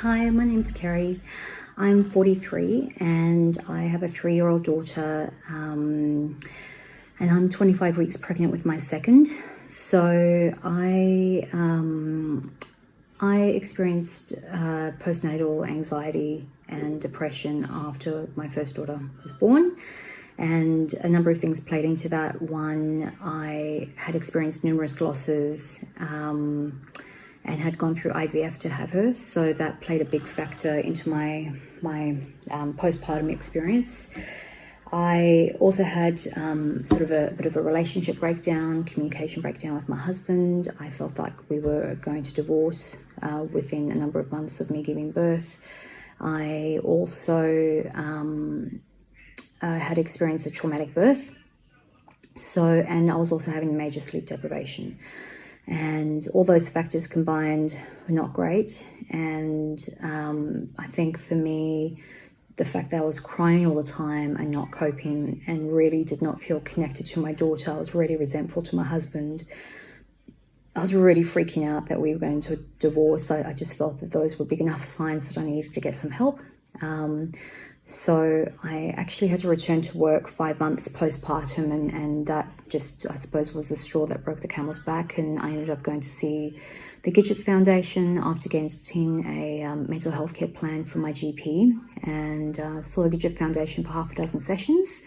Hi, my name's Kerry. I'm 43 and I have a 3-year-old daughter, and I'm 25 weeks pregnant with my second. So I experienced postnatal anxiety and depression after my first daughter was born, and a number of things played into that. One, I had experienced numerous losses and had gone through IVF to have her, so that played a big factor into my postpartum experience. I also had sort of a bit of a relationship breakdown, communication breakdown with my husband. I felt like we were going to divorce within a number of months of me giving birth. I also had experienced a traumatic birth. And I was also having major sleep deprivation. And all those factors combined were not great. And I think for me, the fact that I was crying all the time and not coping and really did not feel connected to my daughter, I was really resentful to my husband. I was really freaking out that we were going to divorce. I just felt that those were big enough signs that I needed to get some help. So I actually had to return to work 5 months postpartum, and that just, I suppose, was the straw that broke the camel's back. And I ended up going to see the Gidget Foundation after getting a mental health care plan from my GP, and saw the Gidget Foundation for half a dozen sessions.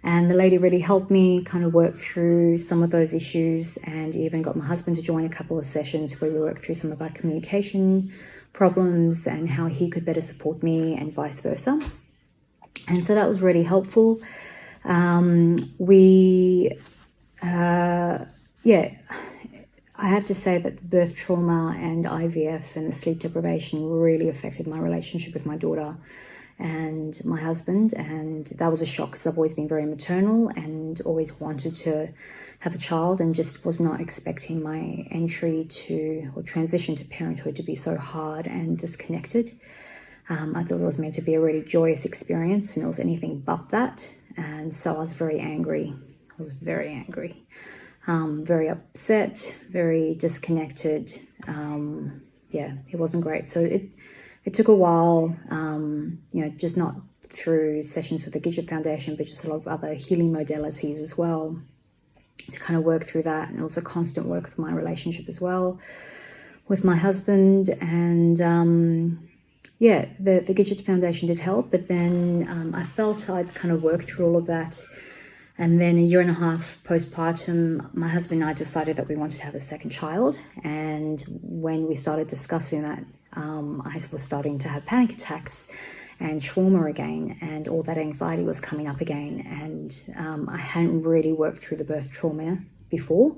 And the lady really helped me kind of work through some of those issues, and even got my husband to join a couple of sessions where we worked through some of our communication problems and how he could better support me and vice versa. And so that was really helpful. I have to say that the birth trauma and IVF and the sleep deprivation really affected my relationship with my daughter and my husband. And that was a shock because I've always been very maternal and always wanted to have a child, and just was not expecting my entry to or transition to parenthood to be so hard and disconnected. I thought it was meant to be a really joyous experience, and it was anything but that. And so I was very angry. Very upset, very disconnected. It wasn't great. So it took a while, just not through sessions with the Gidget Foundation, but just a lot of other healing modalities as well, to kind of work through that, and also constant work with my relationship as well with my husband. And the Gidget Foundation did help, but then I felt I'd kind of worked through all of that. And then 1.5 years postpartum, my husband and I decided that we wanted to have a second child. And when we started discussing that, I was starting to have panic attacks and trauma again, and all that anxiety was coming up again. And I hadn't really worked through the birth trauma before.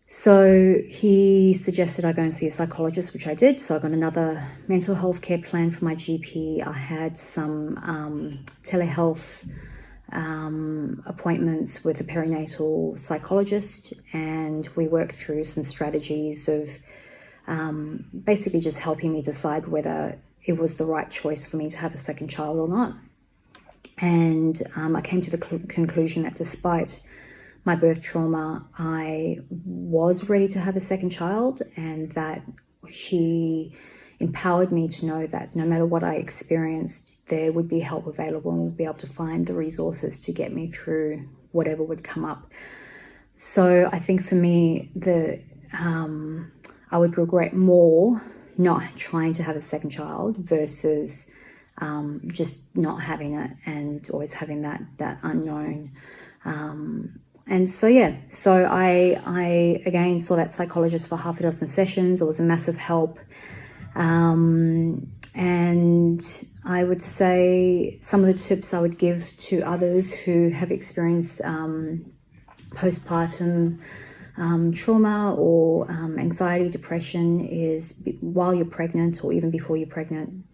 So he suggested I go and see a psychologist, which I did. So I got another mental health care plan from my GP. I had some telehealth appointments with a perinatal psychologist, and we worked through some strategies of basically just helping me decide whether it was the right choice for me to have a second child or not. And I came to the conclusion that despite my birth trauma, I was ready to have a second child, and that she empowered me to know that no matter what I experienced, there would be help available, and we'd be able to find the resources to get me through whatever would come up. So I think for me, I would regret more not trying to have a second child versus just not having it and always having that unknown. So I again saw that psychologist for half a dozen sessions. It was a massive help. And I would say some of the tips I would give to others who have experienced postpartum trauma or anxiety, depression is, while you're pregnant or even before you're pregnant,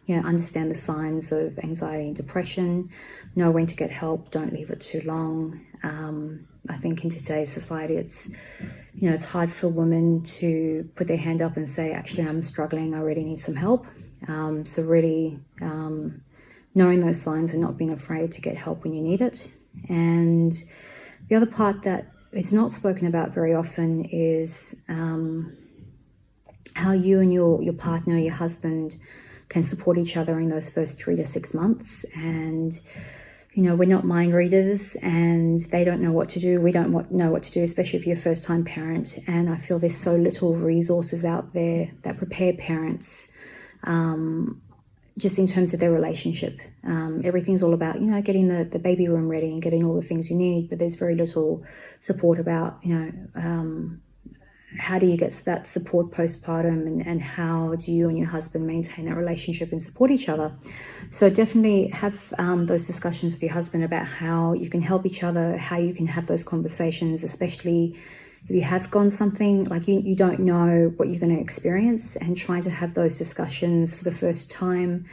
understand the signs of anxiety and depression, know when to get help, don't leave it too long. I think in today's society, it's hard for women to put their hand up and say, actually, I'm struggling, I really need some help. So really knowing those signs and not being afraid to get help when you need it. And the other part that it's not spoken about very often is how you and your partner, your husband, can support each other in those first 3 to 6 months. And we're not mind readers, and they don't know what to do. We don't know what to do, especially if you're a first-time parent. And I feel there's so little resources out there that prepare parents, just in terms of their relationship. Everything's all about, getting the baby room ready and getting all the things you need, but there's very little support about, how do you get that support postpartum, and how do you and your husband maintain that relationship and support each other. So definitely have those discussions with your husband about how you can help each other, how you can have those conversations, especially if you have gone something like you don't know what you're going to experience, and trying to have those discussions for the first time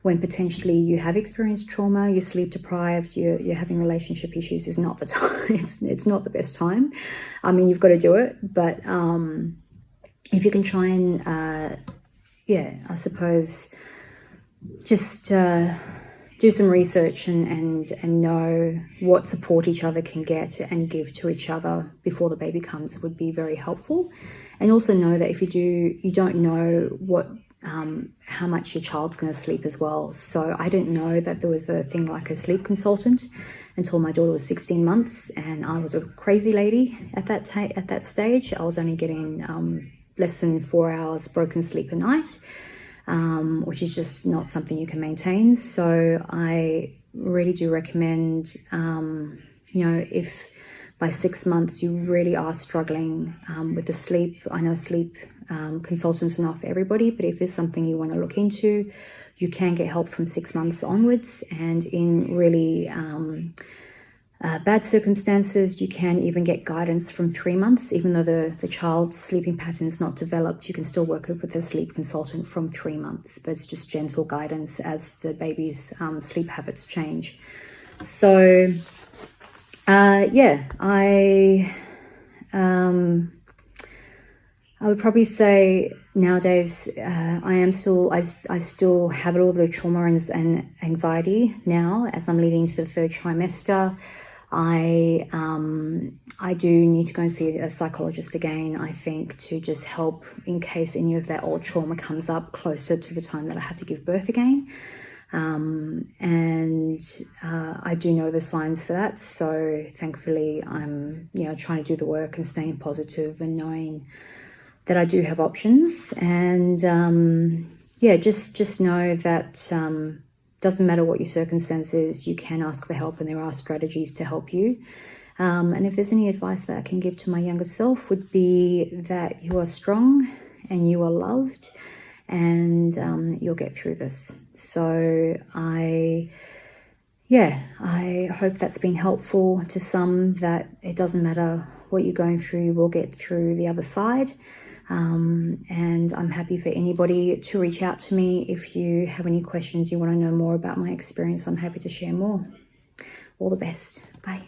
when potentially you have experienced trauma, you're sleep deprived, you're having relationship issues, is not the time. It's not the best time. I mean, you've got to do it, but if you can try and, I suppose, just do some research and know what support each other can get and give to each other before the baby comes would be very helpful. And also know that if you don't know what how much your child's going to sleep as well. So I didn't know that there was a thing like a sleep consultant until my daughter was 16 months, and I was a crazy lady at that stage. I was only getting less than 4 hours broken sleep a night, which is just not something you can maintain. So I really do recommend, if by 6 months you really are struggling with the sleep. I know sleep consultants are not for everybody, but if it's something you want to look into, you can get help from 6 months onwards. And in really bad circumstances, you can even get guidance from 3 months. Even though the child's sleeping pattern is not developed, you can still work with a sleep consultant from 3 months, but it's just gentle guidance as the baby's sleep habits change. So I would probably say nowadays I still have a little bit of trauma and anxiety now as I'm leading to the 3rd trimester. I do need to go and see a psychologist again, I think, to just help in case any of that old trauma comes up closer to the time that I have to give birth again. I do know the signs for that. So thankfully I'm, trying to do the work and staying positive and knowing that I do have options. And just know that doesn't matter what your circumstances, you can ask for help, and there are strategies to help you. And if there's any advice that I can give to my younger self, would be that you are strong and you are loved, and you'll get through this. So I hope that's been helpful to some, that it doesn't matter what you're going through, you will get through the other side. And I'm happy for anybody to reach out to me if you have any questions, you want to know more about my experience. I'm happy to share more. All the best. Bye.